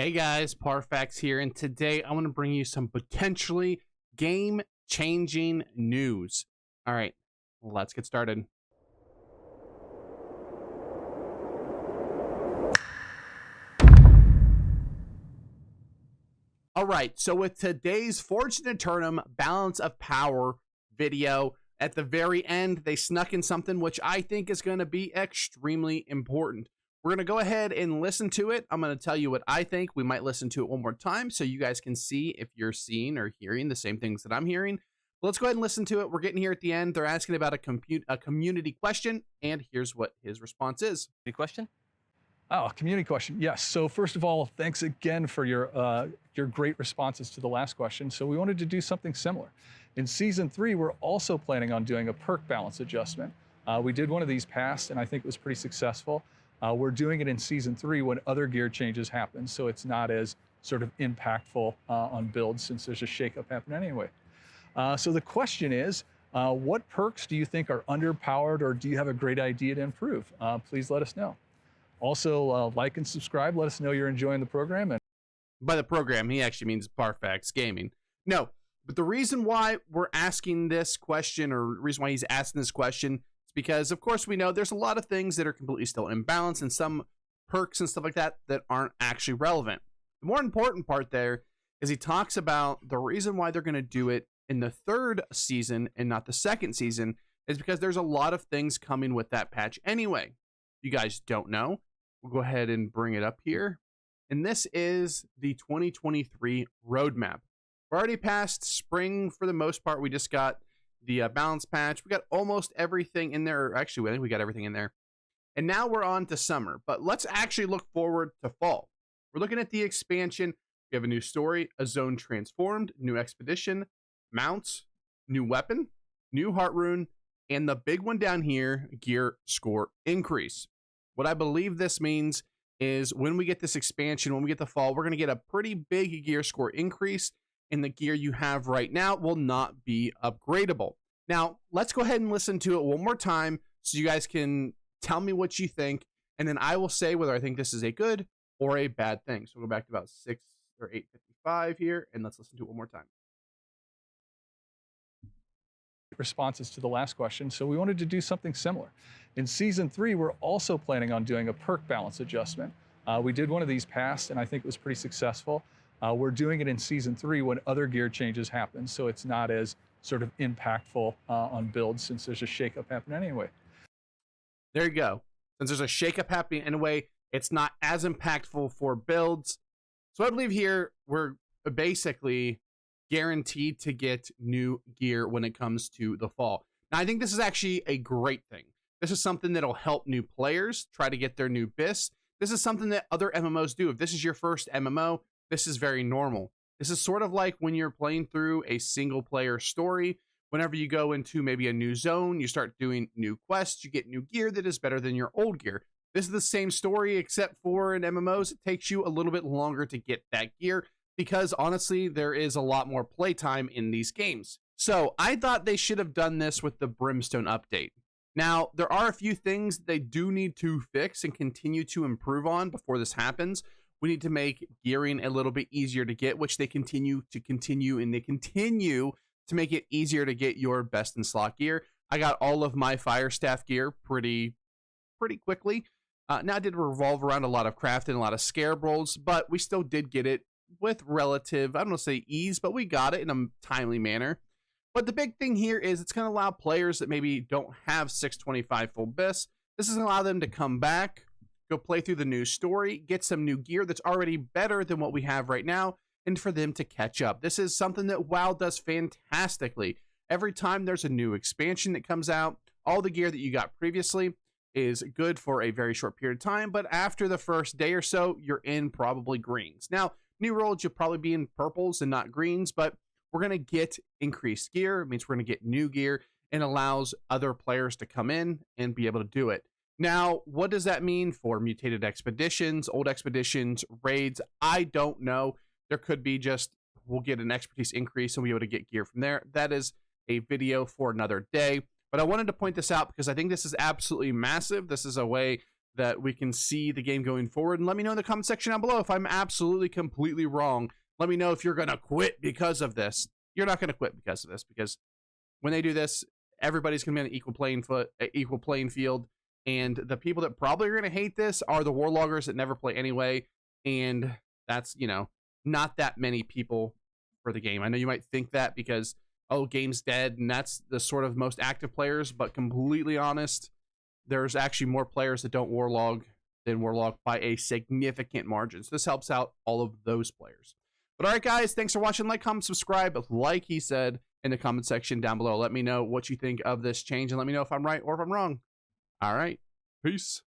Hey guys, Parfax here, and today I want to bring you some potentially game-changing news. All right, let's get started. All right, so with today's Fortune Eternum Balance of Power video, at the very end, they snuck in something which I think is going to be extremely important. We're going to go ahead and listen to it. I'm going to tell you what I think. We might listen to it one more time so you guys can see if you're seeing or hearing the same things that I'm hearing. But let's go ahead and listen to it. We're getting here at the end. They're asking about a community question, and here's what his response is. Any question? Oh, a community question. Yes. So first of all, thanks again for your great responses to the last question. So we wanted to do something similar. In season 3, we're also planning on doing a perk balance adjustment. We did one of these past, and I think it was pretty successful. We're doing it in season 3 when other gear changes happen, so it's not as sort of impactful on builds since there's a shakeup happening anyway. So the question is, what perks do you think are underpowered, or do you have a great idea to improve? Please let us know. Also, like and subscribe. Let us know you're enjoying the program. And By the program, he actually means Parfax Gaming. No, but the reason why we're asking this question, or the reason why he's asking this question, is because, of course, we know there's a lot of things that are completely still in balance and some perks and stuff like that that aren't actually relevant. The more important part there is he talks about the reason why they're going to do it in the 3rd season and not the 2nd season is because there's a lot of things coming with that patch anyway. If you guys don't know, we'll go ahead and bring it up here. And this is the 2023 roadmap. We're already past spring for the most part. We just got the balance patch. We got almost everything in there. Actually, I think we got everything in there. And now we're on to summer. But let's actually look forward to fall. We're looking at the expansion. We have a new story, a zone transformed, new expedition, mounts, new weapon, new heart rune, and the big one down here, gear score increase. What I believe this means is when we get this expansion, when we get the fall, we're going to get a pretty big gear score increase, and the gear you have right now will not be upgradable. Now, let's go ahead and listen to it one more time so you guys can tell me what you think, and then I will say whether I think this is a good or a bad thing. So we'll go back to about 6 or 8:55 here, and let's listen to it one more time. responses to the last question. So we wanted to do something similar. In season 3, we're also planning on doing a perk balance adjustment. We did one of these past, and I think it was pretty successful. We're doing it in season 3 when other gear changes happen, so it's not as sort of impactful on builds since there's a shakeup happening anyway. There you go. Since there's a shakeup happening anyway, it's not as impactful for builds. So I believe here we're basically guaranteed to get new gear when it comes to the fall. Now, I think this is actually a great thing. This is something that'll help new players try to get their new BIS. This is something that other MMOs do. If this is your first MMO, this is very normal. This is sort of like when you're playing through a single player story. Whenever you go into maybe a new zone, you start doing new quests, you get new gear that is better than your old gear. This is the same story, except for in MMOs, it takes you a little bit longer to get that gear because honestly, there is a lot more playtime in these games. So I thought they should have done this with the Brimstone update. Now, there are a few things they do need to fix and continue to improve on before this happens. We need to make gearing a little bit easier to get, which they continue to make it easier to get your best in slot gear. I got all of my fire staff gear pretty quickly. Now it did revolve around a lot of craft and a lot of scarab rolls, but we still did get it with relative, I don't want to say ease, but we got it in a timely manner. But the big thing here is it's going to allow players that maybe don't have 625 full BIS. This is going to allow them to come back, go play through the new story, get some new gear that's already better than what we have right now, and for them to catch up. This is something that WoW does fantastically. Every time there's a new expansion that comes out, all the gear that you got previously is good for a very short period of time, but after the first day or so, you're in probably greens. Now, new worlds, you'll probably be in purples and not greens, but we're going to get increased gear. It means we're going to get new gear and allows other players to come in and be able to do it. Now, what does that mean for mutated expeditions, old expeditions, raids? I don't know. There could be just, we'll get an expertise increase and we'll be able to get gear from there. That is a video for another day. But I wanted to point this out because I think this is absolutely massive. This is a way that we can see the game going forward. And let me know in the comment section down below if I'm absolutely completely wrong. Let me know if you're going to quit because of this. You're not going to quit because of this, because when they do this, everybody's going to be on an equal playing field. And the people that probably are going to hate this are the warloggers that never play anyway. And that's, you know, not that many people for the game. I know you might think that because, oh, game's dead, and that's the sort of most active players, but completely honest, there's actually more players that don't warlog than warlog by a significant margin. So this helps out all of those players. But all right, guys, thanks for watching. Like, comment, subscribe, like he said in the comment section down below. Let me know what you think of this change, and let me know if I'm right or if I'm wrong. All right, peace.